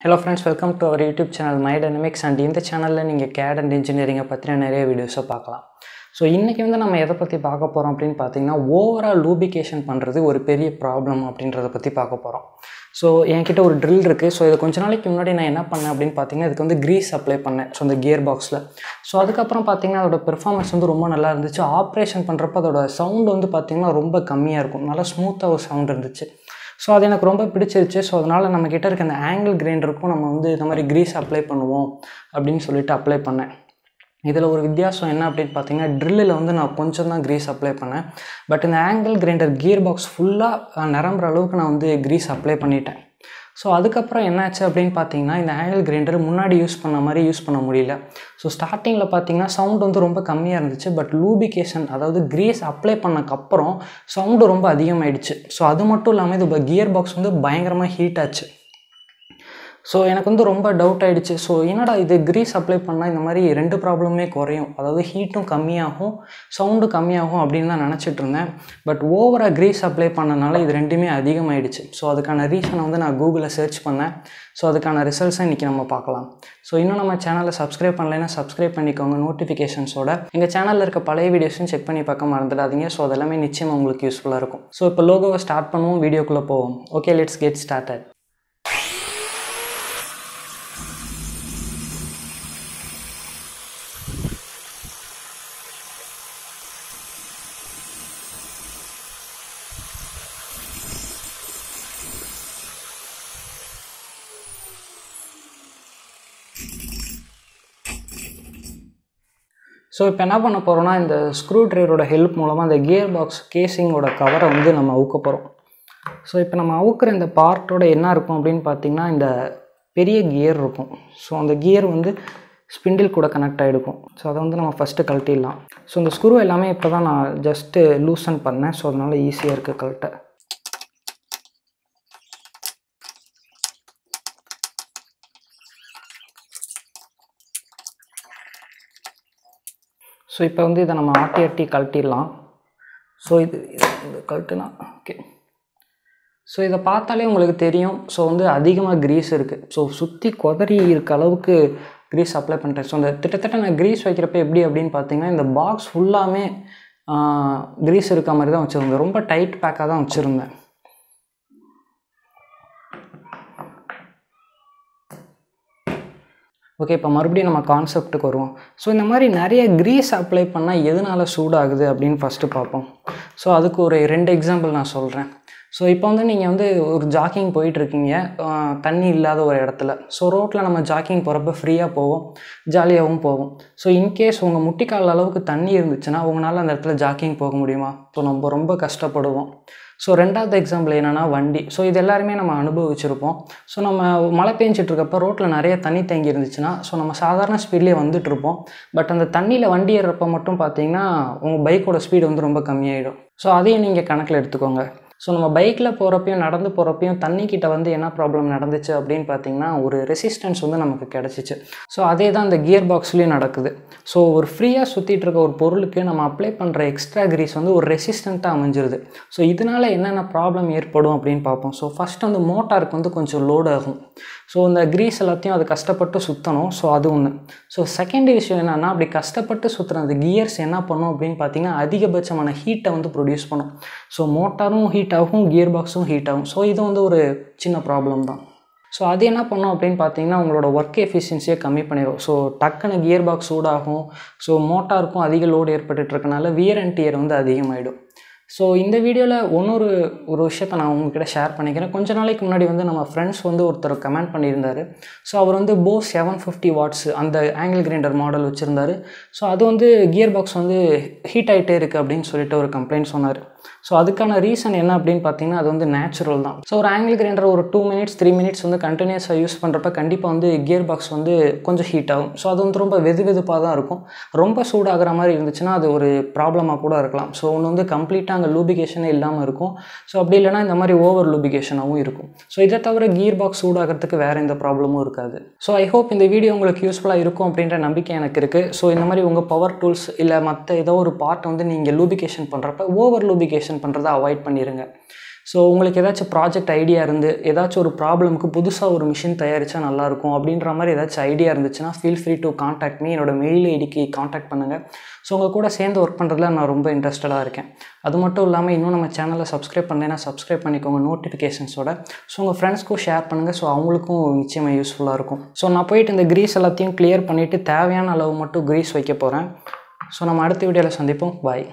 Hello friends, welcome to our YouTube channel My Dynamics and இந்த சேனல்ல நீங்க CAD and engineering பத்தின நிறைய வீடியோஸ் பார்க்கலாம். சோ இன்னைக்கு நம்ம எதை பத்தி பார்க்க போறோம் அப்படினு பாத்தீங்கன்னா ஓவரால் லூபிகேஷன் பண்றது ஒரு பெரிய ப்ராப்ளம் அப்படின்றத பத்தி பார்க்க போறோம். சோ என்கிட்ட ஒரு drill இருக்கு. சோ இத கொஞ்ச நாளைக்கு முன்னாடி நான் என்ன பண்ணேன் அப்படினு பாத்தீங்கன்னா இதுக்கு grease அப்ளை பண்ணேன். சோ அந்த கியர் பாக்ஸ்ல. சோ அதுக்கு அப்புறம் பாத்தீங்கன்னா அதோட பெர்ஃபார்மன்ஸ் ரொம்ப நல்லா இருந்துச்சு. ஆபரேஷன் பண்றப்ப அதோட சவுண்ட் பாத்தீங்கன்னா ரொம்ப கம்மியா இருக்கும். நல்லா ஸ்மூத்தா ஒரு சவுண்ட் இருந்துச்சு. So அது எனக்கு ரொம்ப பிடிச்சிருச்சு. ஸோ அதனால் நம்ம கிட்ட இருக்க அந்த ஆங்கிள் கிரைண்டருக்கும் நம்ம இந்த மாதிரி கிரீஸ் அப்ளை பண்ணுவோம் அப்படின்னு சொல்லிட்டு அப்ளை பண்ணேன். இதில் ஒரு வித்தியாசம் என்ன அப்படின்னு பார்த்தீங்கன்னா ட்ரில்லில் நான் கொஞ்சம் தான் கிரீஸ் அப்ளை பண்ணேன். பட் இந்த ஆங்கிள் கிரைண்டர் கியர் பாக்ஸ் ஃபுல்லாக நிரம்புற அளவுக்கு நான் கிரீஸ் அப்ளை பண்ணிட்டேன். ஸோ அதுக்கப்புறம் என்னாச்சு அப்படின்னு பார்த்தீங்கன்னா இந்த ஆங்கிள் கிரைண்டர் முன்னாடி யூஸ் பண்ண மாதிரி யூஸ் பண்ண முடியல. ஸோ ஸ்டார்டிங்கில் பார்த்தீங்கன்னா சவுண்ட் ரொம்ப கம்மியாக இருந்துச்சு. பட் லூபிகேஷன் அதாவது கிரீஸ் அப்ளை பண்ணக்கப்புறம் சவுண்டு ரொம்ப அதிகமாகிடுச்சு. ஸோ அது மட்டும் இல்லாமல் இது கியர் பாக்ஸ் பயங்கரமாக ஹீட் ஆச்சு. ஸோ எனக்கு ரொம்ப டவுட் ஆகிடுச்சு. ஸோ என்னடா இது கிரீஸ் அப்ளை பண்ணால் இந்த மாதிரி ரெண்டு ப்ராப்ளமே குறையும், அதாவது ஹீட்டும் கம்மியாகும் சவுண்டும் கம்மியாகும் அப்படின்னு தான் நினச்சிட்டு இருந்தேன். பட் ஓவராக கிரீஸ் அப்ளை பண்ணனால இது ரெண்டுமே அதிகமாகிடுச்சு. ஸோ அதுக்கான ரீசனை நான் கூகுளில் சர்ச் பண்ணேன். ஸோ அதுக்கான ரிசல்ட்ஸை இன்றைக்கி நம்ம பார்க்கலாம். ஸோ இன்னும் நம்ம சேனலை சப்ஸ்கிரைப் பண்ணலைன்னா சப்ஸ்கிரைப் பண்ணிக்கோங்க நோட்டிஃபிகேஷன்ஸோட. எங்கள் சேனலில் இருக்க பழைய வீடியோஸும் செக் பண்ணி பார்க்க மறந்துடாதீங்க. ஸோ அதெல்லாமே நிச்சயமாக உங்களுக்கு யூஸ்ஃபுல்லாக இருக்கும். ஸோ இப்போ லோகோவை ஸ்டார்ட் பண்ணுவோம், வீடியோக்குள்ளே போவோம். Okay, let's get started. So இப்போ என்ன பண்ண போகிறோம்னா இந்த ஸ்க்ரூ ட்ரைவரோட ஹெல்ப் மூலமாக அந்த கியர் பாக்ஸ் கேசிங்கோட கவரை நம்ம அவுக்க போகிறோம். ஸோ இப்போ நம்ம அவுக்கிற இந்த பார்ட்டோட என்ன இருக்கும் அப்படின்னு பார்த்தீங்கன்னா இந்த பெரிய கியர் இருக்கும். ஸோ அந்த கியர் ஸ்பிண்டில் கூட கனெக்ட் ஆகிருக்கும். ஸோ அதை நம்ம ஃபஸ்ட்டு கழட்டிடலாம். ஸோ இந்த ஸ்க்ரூ எல்லாமே இப்போ தான் நான் ஜஸ்ட்டு லூசன் பண்ணேன். ஸோ அதனால் ஈஸியாக இருக்குது கழட்ட. ஸோ இப்போ இதை நம்ம ஆட்டி கழட்டிடலாம். ஸோ இது கழட்டுனா ஓகே. ஸோ இதை பார்த்தாலே உங்களுக்கு தெரியும். ஸோ அதிகமாக கிரீஸ் இருக்குது. ஸோ சுற்றி கொதறி இருக்க அளவுக்கு கிரீஸ் அப்ளை பண்ணிட்டேன். ஸோ அந்த கிட்டத்தட்ட நான் கிரீஸ் வைக்கிறப்ப எப்படி அப்படின்னு பார்த்தீங்கன்னா இந்த பாக்ஸ் ஃபுல்லாமே கிரீஸ் இருக்க மாதிரி தான் வச்சுருந்தேன். ரொம்ப டைட் பேக்காக தான் வச்சுருந்தேன். ஓகே, இப்போ மறுபடியும் நம்ம கான்செப்ட்டுக்கு வருவோம். ஸோ இந்த மாதிரி நிறைய கிரீஸ் அப்ளை பண்ணால் எதனால் சூடாகுது அப்படின்னு ஃபஸ்ட்டு பார்ப்போம். ஸோ அதுக்கு ஒரு 2 எக்ஸாம்பிள் நான் சொல்கிறேன். ஸோ இப்போ நீங்கள் ஒரு ஜாக்கிங் போயிட்டுருக்கீங்க தண்ணி இல்லாத ஒரு இடத்துல. ஸோ ரோட்டில் நம்ம ஜாக்கிங் போகிறப்ப ஃப்ரீயாக போவோம், ஜாலியாகவும் போவோம். ஸோ இன்கேஸ் உங்கள் முட்டிக்கால் அளவுக்கு தண்ணி இருந்துச்சுன்னா உங்களால் அந்த இடத்துல ஜாக்கிங் போக முடியுமா? ஸோ நம்ம ரொம்ப கஷ்டப்படுவோம். ஸோ 2வது எக்ஸாம்பிள் என்னென்னா வண்டி. ஸோ இது எல்லாருமே நம்ம அனுபவிச்சிருப்போம். ஸோ நம்ம மழை பெஞ்சிட்ருக்கப்போ ரோட்டில் நிறைய தண்ணி தேங்கி இருந்துச்சுன்னா ஸோ நம்ம சாதாரண ஸ்பீட்லேயே வந்துட்டுருப்போம். பட் அந்த தண்ணியில் வண்டி ஏறுறப்போ மட்டும் பார்த்தீங்கன்னா உங்கள் பைக்கோட ஸ்பீடு ரொம்ப கம்மியாயிடும். ஸோ அதையும் நீங்கள் கணக்கில் எடுத்துக்கோங்க. ஸோ நம்ம பைக்கில் போகிறப்பையும் நடந்து போகிறப்பையும் தண்ணிக்கிட்ட என்ன ப்ராப்ளம் நடந்துச்சு அப்படின்னு பார்த்தீங்கன்னா ஒரு ரெசிஸ்டன்ஸ் நமக்கு கிடச்சிச்சு. ஸோ அதே தான் இந்த கியர் பாக்ஸ்லேயும் நடக்குது. ஸோ ஒரு ஃப்ரீயாக சுற்றிட்டு இருக்க ஒரு பொருளுக்கு நம்ம அப்ளை பண்ணுற எக்ஸ்ட்ரா கிரீஸ் ஒரு ரெசிஸ்டண்ட்டாக அமைஞ்சிருது. ஸோ இதனால் என்னென்ன ப்ராப்ளம் ஏற்படும் அப்படின்னு பார்ப்போம். ஸோ ஃபஸ்ட் மோட்டாருக்கு கொஞ்சம் லோட் ஆகும். ஸோ இந்த கிரீஸ் எல்லாத்தையும் அது கஷ்டப்பட்டு சுற்றணும். ஸோ அது ஒன்று. ஸோ செகண்ட் விஷயம் என்னென்னா அப்படி கஷ்டப்பட்டு சுற்றுற அந்த கியர்ஸ் என்ன பண்ணும் அப்படின்னு பார்த்தீங்கன்னா அதிகபட்சமான ஹீட்டை ப்ரொடியூஸ் பண்ணும். ஸோ மோட்டாரும் ஹீட் ஆகும், கியர் பாக்ஸும் ஹீட் ஆகும். ஸோ இது ஒரு சின்ன ப்ராப்ளம் தான். ஸோ அது என்ன பண்ணும் அப்படின்னு பார்த்தீங்கன்னா உங்களோட ஒர்க் எஃபிஷியன்சியை கம்மி பண்ணிடும். ஸோ டக்குன்னு கியர் பாக்ஸ் சூடாகும். ஸோ மோட்டாருக்கும் அதிக லோடு ஏற்பட்டுருக்கனால வியர் அண்ட் டியர் அதிகமாகிடும். ஸோ இந்த வீடியோவில் ஒரு விஷயத்தை நான் உங்ககிட்ட ஷேர் பண்ணிக்கிறேன். கொஞ்ச நாளைக்கு முன்னாடி நம்ம ஃப்ரெண்ட்ஸ் ஒருத்தர் கமெண்ட் பண்ணியிருந்தார். ஸோ அவர் போஸ் 750 வாட்ஸ் அந்த ஆங்கிள் கிரைண்டர் மாடல் வச்சுருந்தார். ஸோ அது கியர் பாக்ஸ் ஹீட் ஆகிட்டே இருக்குது அப்படின்னு சொல்லிட்டு ஒரு கம்ப்ளைண்ட் சொன்னார். ஸோ அதுக்கான ரீசன் என்ன அப்படின்னு பார்த்தீங்கன்னா அது நேச்சுரல் தான். ஸோ ஒரு ஆங்கிள் கிரைண்டர் ஒரு 2 மினிட்ஸ் 3 மினிட்ஸ் கண்டினியூஸாக யூஸ் பண்ணுறப்ப கண்டிப்பாக கியர் பாக்ஸ் கொஞ்சம் ஹீட் ஆகும். ஸோ அது ரொம்ப வெதுப்பாக தான் இருக்கும். ரொம்ப சூடாகிற மாதிரி இருந்துச்சுன்னா அது ஒரு ப்ராப்ளமாக கூட இருக்கலாம். ஸோ ஒன்று கம்ப்ளீட்டாக அங்கே லூபிகேஷனே இல்லாமல் இருக்கும். ஸோ அப்படி இல்லைனா இந்த மாதிரி ஓவர் லூபிகேஷனாகவும் இருக்கும். ஸோ இதை தவிர கியர் பாக்ஸ் சூடாகிறதுக்கு வேறு எந்த ப்ராப்ளமும் இருக்காது. ஸோ ஐ ஹோப் இந்த வீடியோ உங்களுக்கு யூஸ்ஃபுல்லாக இருக்கும் அப்படின்ற நம்பிக்கை எனக்கு இருக்குது. ஸோ இந்த மாதிரி உங்கள் பவர் டூல்ஸ் இல்லை மற்ற ஏதோ ஒரு பார்ட் நீங்கள் லூபிகேஷன் பண்ணுறப்ப ஓவர் லூபிகேஷன் பண்ணுறதை அவாய்ட் பண்ணிடுங்க. ஸோ உங்களுக்கு ஏதாச்சும் ப்ராஜெக்ட் ஐடியா இருந்து ஏதாச்சும் ஒரு ப்ராப்ளமுக்கு புதுசாக ஒரு மிஷின் தயாரித்தா நல்லாயிருக்கும் அப்படின்ற மாதிரி ஏதாச்சும் ஐடியா இருந்துச்சுன்னா feel free to contact me. என்னோட மெயில் ஐடிக்கு காண்டாக்ட் பண்ணுங்கள். ஸோ உங்கள் கூட சேர்ந்து ஒர்க் பண்ணுறதுல நான் ரொம்ப இன்ட்ரெஸ்டடாக இருக்கேன். அது மட்டும் இல்லாமல் இன்னும் நம்ம சேனலை சப்ஸ்கிரைப் பண்ணலைன்னா சப்ஸ்கிரைப் பண்ணிக்கோங்க நோட்டிஃபிகேஷன்ஸோட. ஸோ உங்கள் ஃப்ரெண்ட்ஸ்க்கும் ஷேர் பண்ணுங்கள். ஸோ அவங்களுக்கும் நிச்சயமாக யூஸ்ஃபுல்லாக இருக்கும். ஸோ நான் போயிட்டு இந்த க்ரீஸ் எல்லாத்தையும் கிளியர் பண்ணிவிட்டு தேவையான அளவு மட்டும் க்ரீஸ் வைக்க போகிறேன். ஸோ நம்ம அடுத்த வீடியோவில் சந்திப்போம். பாய்.